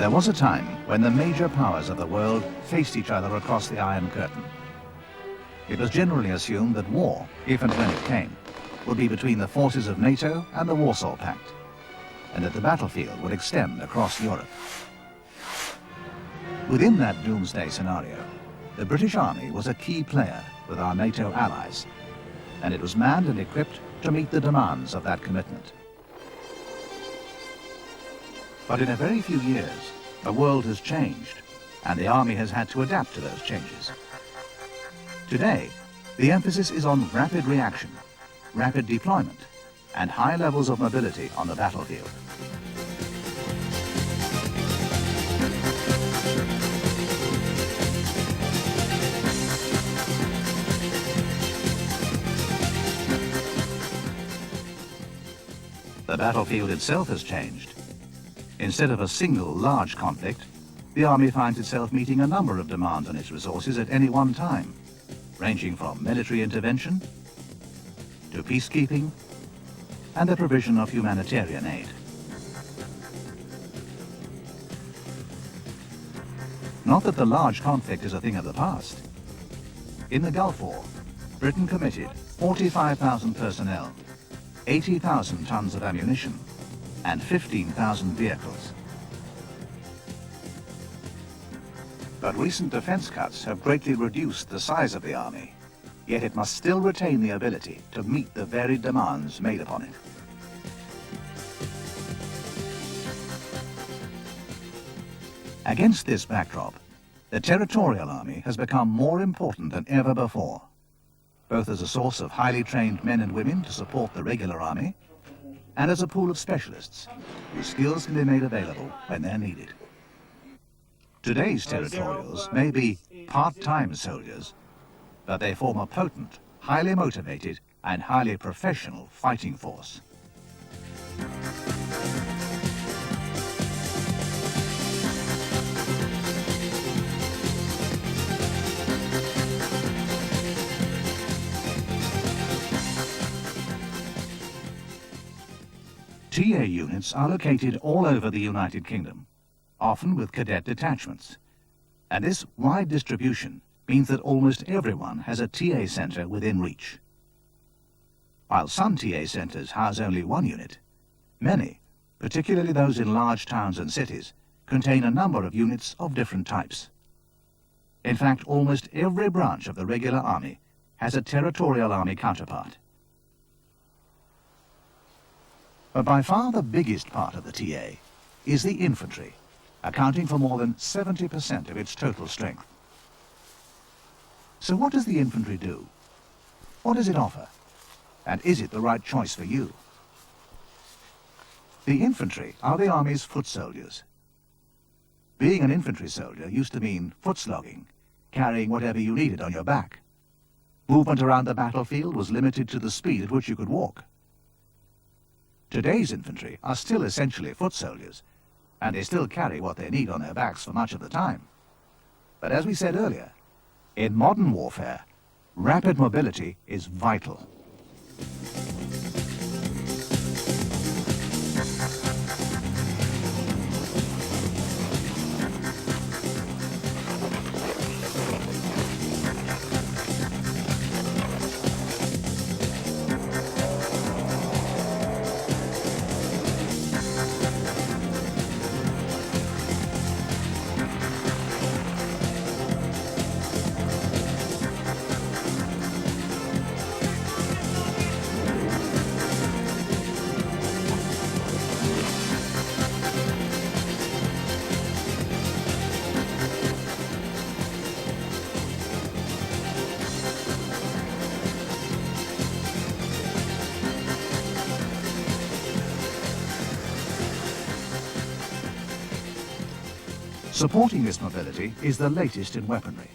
There was a time when the major powers of the world faced each other across the Iron Curtain. It was generally assumed that war, if and when it came, would be between the forces of NATO and the Warsaw Pact, and that the battlefield would extend across Europe. Within that doomsday scenario, the British Army was a key player with our NATO allies, and it was manned and equipped to meet the demands of that commitment. But in a very few years, the world has changed, and the Army has had to adapt to those changes. Today, the emphasis is on rapid reaction, rapid deployment, and high levels of mobility on the battlefield. The battlefield itself has changed. Instead of a single large conflict, the Army finds itself meeting a number of demands on its resources at any one time, ranging from military intervention to peacekeeping and the provision of humanitarian aid. Not that the large conflict is a thing of the past. In the Gulf War, Britain committed 45,000 personnel, 80,000 tons of ammunition, and 15,000 vehicles. But recent defense cuts have greatly reduced the size of the Army, yet it must still retain the ability to meet the varied demands made upon it. Against this backdrop, the Territorial Army has become more important than ever before, both as a source of highly trained men and women to support the regular Army, and as a pool of specialists whose skills can be made available when they're needed. Today's territorials may be part-time soldiers, but they form a potent, highly motivated, and highly professional fighting force. TA units are located all over the United Kingdom, often with cadet detachments. And this wide distribution means that almost everyone has a TA centre within reach. While some TA centres house only one unit, many, particularly those in large towns and cities, contain a number of units of different types. In fact, almost every branch of the regular Army has a Territorial Army counterpart. But by far the biggest part of the TA is the infantry, accounting for more than 70% of its total strength. So what does the infantry do? What does it offer? And is it the right choice for you? The infantry are the Army's foot soldiers. Being an infantry soldier used to mean foot slogging, carrying whatever you needed on your back. Movement around the battlefield was limited to the speed at which you could walk. Today's infantry are still essentially foot soldiers, and they still carry what they need on their backs for much of the time. But as we said earlier, in modern warfare, rapid mobility is vital. Supporting this mobility is the latest in weaponry.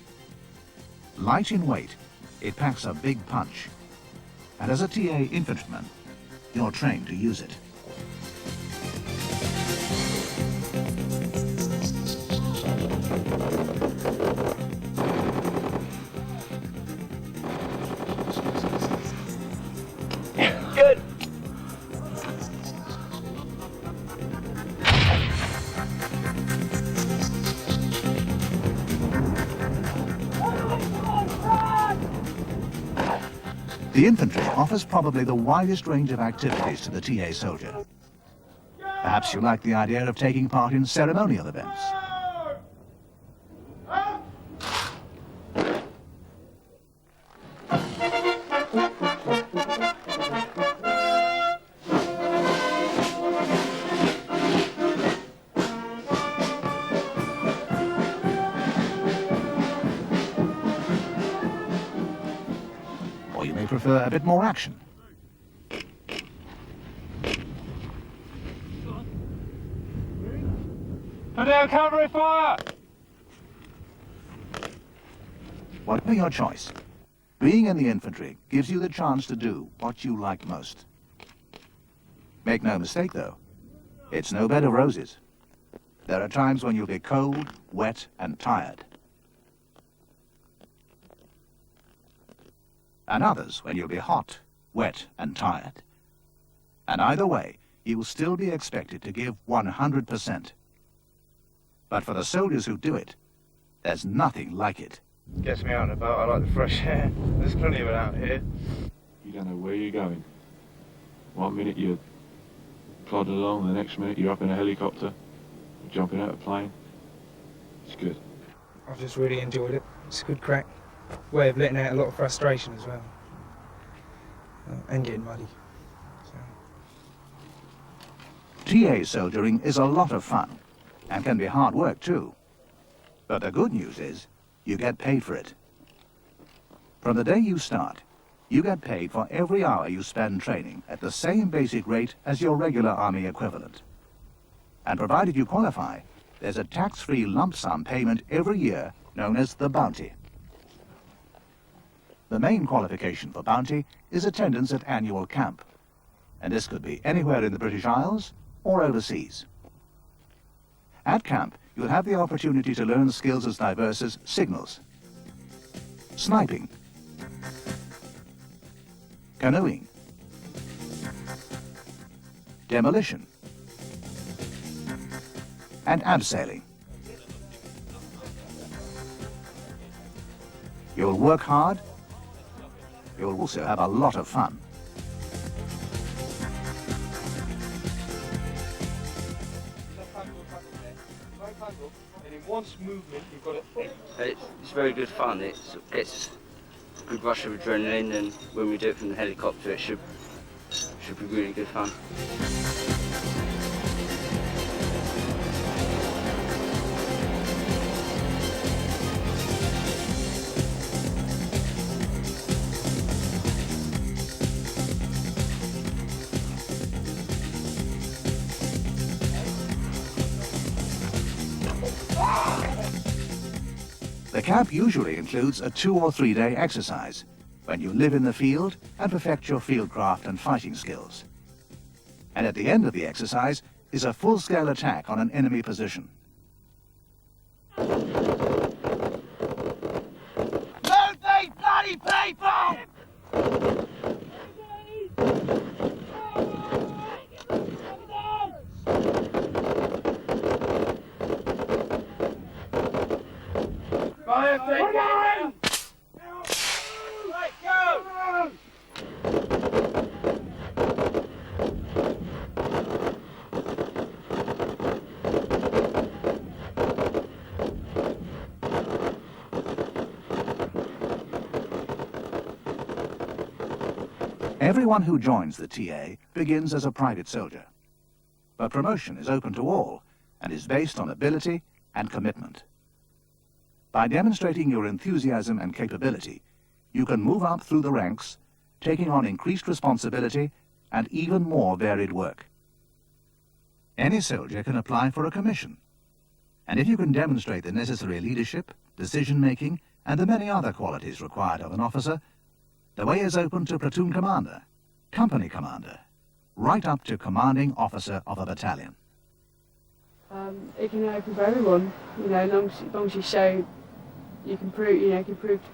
Light in weight, it packs a big punch. And as a TA infantryman, you're trained to use it. Good. The infantry offers probably the widest range of activities to the TA soldier. Perhaps you like the idea of taking part in ceremonial events. Or you may prefer a bit more action. Put down cavalry fire! Whatever your choice, being in the infantry gives you the chance to do what you like most. Make no mistake though, it's no bed of roses. There are times when you'll be cold, wet and tired. And others when you'll be hot, wet and tired. And either way, you will still be expected to give 100%. But for the soldiers who do it, there's nothing like it. Gets me out and about. I like the fresh air. There's plenty of it out here. You don't know where you're going. 1 minute you're plodding along, the next minute you're up in a helicopter, jumping out of a plane. It's good. I've just really enjoyed it. It's a good crack. Way of letting out a lot of frustration as well. And getting muddy. TA soldiering is a lot of fun and can be hard work too. But the good news is you get paid for it. From the day you start, you get paid for every hour you spend training at the same basic rate as your regular army equivalent. And provided you qualify, there's a tax-free lump sum payment every year known as the bounty. The main qualification for bounty is attendance at annual camp, and this could be anywhere in the British Isles or overseas. At camp, you'll have the opportunity to learn skills as diverse as signals, sniping, canoeing, demolition, and abseiling. You'll work hard. You'll also have a lot of fun. And in one movement, you've got it. It's very good fun. It gets a good rush of adrenaline, and when we do it from the helicopter, it should be really good fun. The camp usually includes a 2 or 3 day exercise when you live in the field and perfect your fieldcraft and fighting skills. And at the end of the exercise is a full-scale attack on an enemy position. Move these bloody people! Fire, take it! Right, go! Everyone who joins the TA begins as a private soldier. But promotion is open to all and is based on ability and commitment. By demonstrating your enthusiasm and capability, you can move up through the ranks, taking on increased responsibility and even more varied work. Any soldier can apply for a commission. And if you can demonstrate the necessary leadership, decision-making, and the many other qualities required of an officer, the way is open to platoon commander, company commander, right up to commanding officer of a battalion. It can open for everyone, as long as you show you can prove, to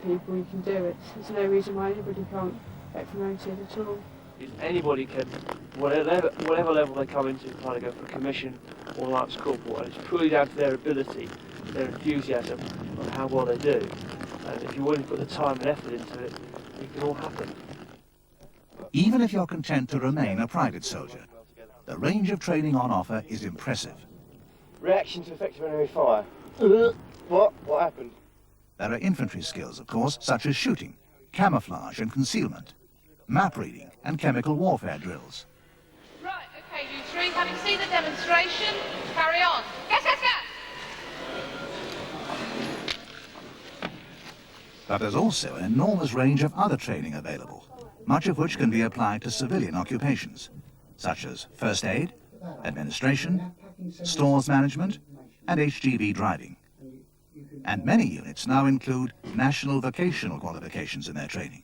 people you can do it. There's no reason why anybody can't get promoted at all. Anybody can, whatever level they come into, try to go for a commission or Lance Corporal, and it's purely down to their ability, their enthusiasm, and how well they do. And if you're willing to put the time and effort into it, it can all happen. Even if you're content to remain a private soldier, the range of training on offer is impressive. Reaction to effective enemy fire. What? What happened? There are infantry skills, of course, such as shooting, camouflage and concealment, map reading and chemical warfare drills. Right, okay, you three, having seen the demonstration, carry on. Gas, gas, gas! But there's also an enormous range of other training available, much of which can be applied to civilian occupations, such as first aid, administration, stores management, and HGV driving. And many units now include national vocational qualifications in their training.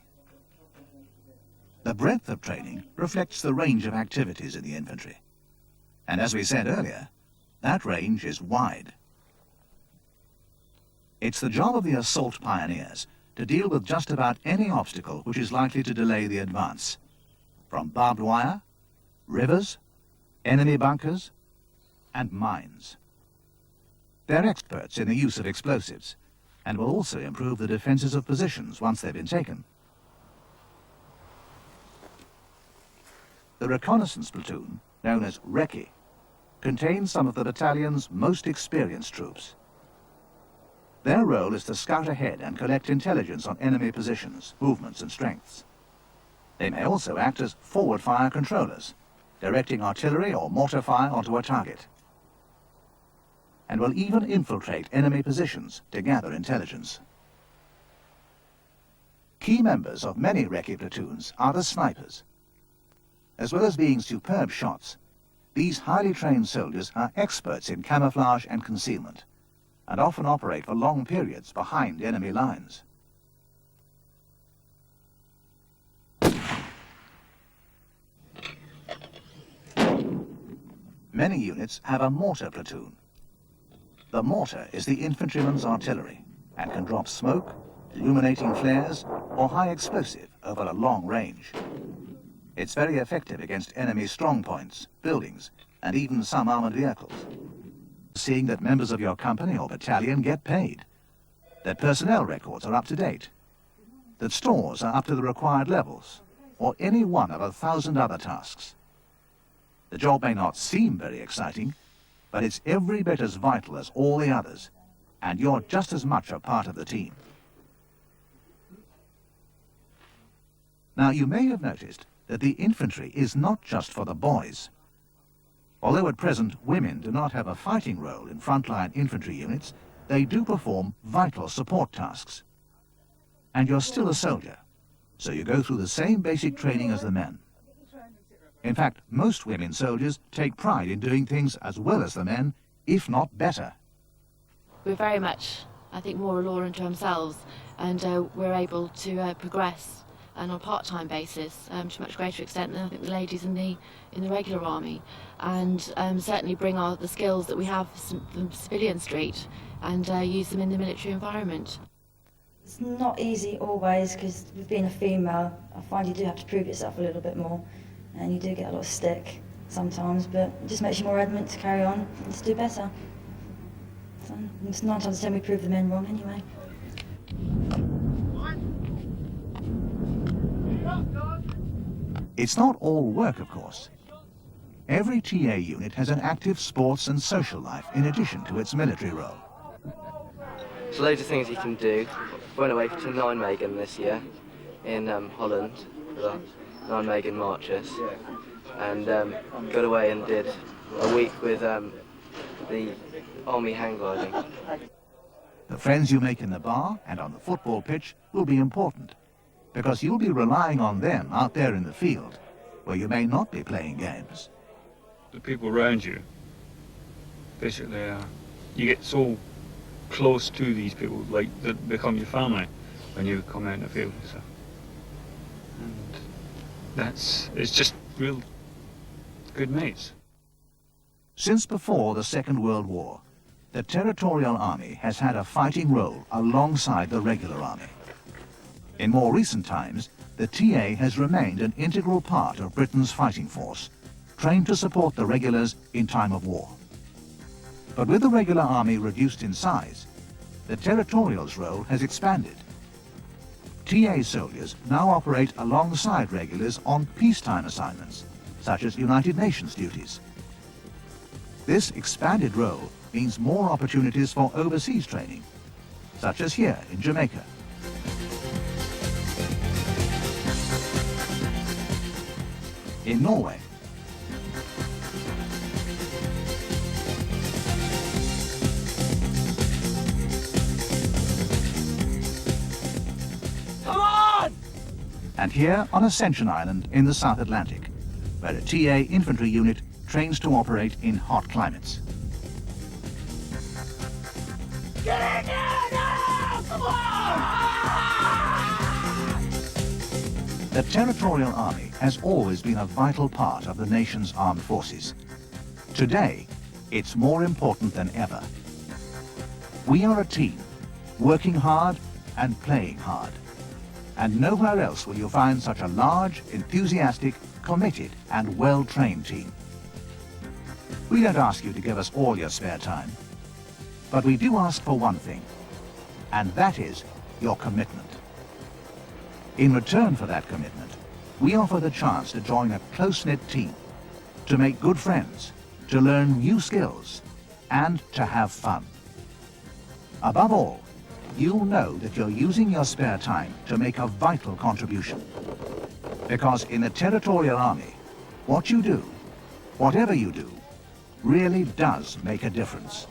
The breadth of training reflects the range of activities in the infantry. And as we said earlier, that range is wide. It's the job of the assault pioneers to deal with just about any obstacle which is likely to delay the advance, from barbed wire, rivers, enemy bunkers, and mines. They're experts in the use of explosives and will also improve the defenses of positions once they've been taken. The reconnaissance platoon, known as Recce, contains some of the battalion's most experienced troops. Their role is to scout ahead and collect intelligence on enemy positions, movements and strengths. They may also act as forward fire controllers, directing artillery or mortar fire onto a target, and will even infiltrate enemy positions to gather intelligence. Key members of many Recce platoons are the snipers. As well as being superb shots, these highly trained soldiers are experts in camouflage and concealment, and often operate for long periods behind enemy lines. Many units have a mortar platoon. The mortar is the infantryman's artillery and can drop smoke, illuminating flares, or high explosive over a long range. It's very effective against enemy strong points, buildings, and even some armored vehicles. Seeing that members of your company or battalion get paid, that personnel records are up to date, that stores are up to the required levels, or any one of 1,000 other tasks. The job may not seem very exciting, but it's every bit as vital as all the others, and you're just as much a part of the team. Now, you may have noticed that the infantry is not just for the boys. Although at present women do not have a fighting role in frontline infantry units, they do perform vital support tasks. And you're still a soldier, so you go through the same basic training as the men. In fact, most women soldiers take pride in doing things as well as the men, if not better. We're very much, I think, more a law unto ourselves, and we're able to progress and on a part-time basis to a much greater extent than I think the ladies in the regular army, and certainly bring the skills that we have from civilian street and use them in the military environment. It's not easy always, because with being a female, I find you do have to prove yourself a little bit more, and you do get a lot of stick sometimes, but it just makes you more adamant to carry on and to do better. So it's 9 times out of 10 we prove the men wrong anyway. It's not all work, of course. Every TA unit has an active sports and social life in addition to its military role. There's loads of things you can do. Went away to Nijmegen this year in Holland for the Nijmegen marches, and got away and did a week with the army hang gliding. The friends you make in the bar and on the football pitch will be important, because you'll be relying on them out there in the field, where you may not be playing games. The people around you, basically, you get so close to these people, like they become your family when you come out in the field. So. And it's just real good mates. Since before the Second World War, the Territorial Army has had a fighting role alongside the regular army. In more recent times, the TA has remained an integral part of Britain's fighting force, trained to support the regulars in time of war. But with the regular army reduced in size, the Territorial's role has expanded. TA soldiers now operate alongside regulars on peacetime assignments, such as United Nations duties. This expanded role means more opportunities for overseas training, such as here in Jamaica. In Norway, Come on! and here on Ascension Island in the South Atlantic, where a TA infantry unit trains to operate in hot climates. Get in there now! Come on! The Territorial Army has always been a vital part of the nation's armed forces. Today, it's more important than ever. We are a team, working hard and playing hard. And nowhere else will you find such a large, enthusiastic, committed and well-trained team. We don't ask you to give us all your spare time, but we do ask for one thing, and that is your commitment. In return for that commitment, we offer the chance to join a close-knit team, to make good friends, to learn new skills, and to have fun. Above all, you'll know that you're using your spare time to make a vital contribution. Because in the Territorial Army, what you do, whatever you do, really does make a difference.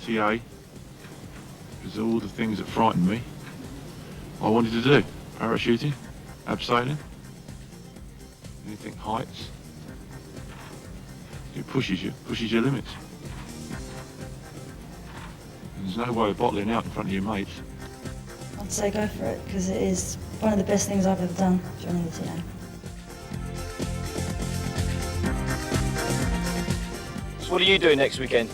TA, because all the things that frightened me, I wanted to do. Parachuting, abseiling, anything heights. It pushes your limits. And there's no way of bottling out in front of your mates. I'd say go for it, because it is one of the best things I've ever done, joining the TA. So what are you doing next weekend?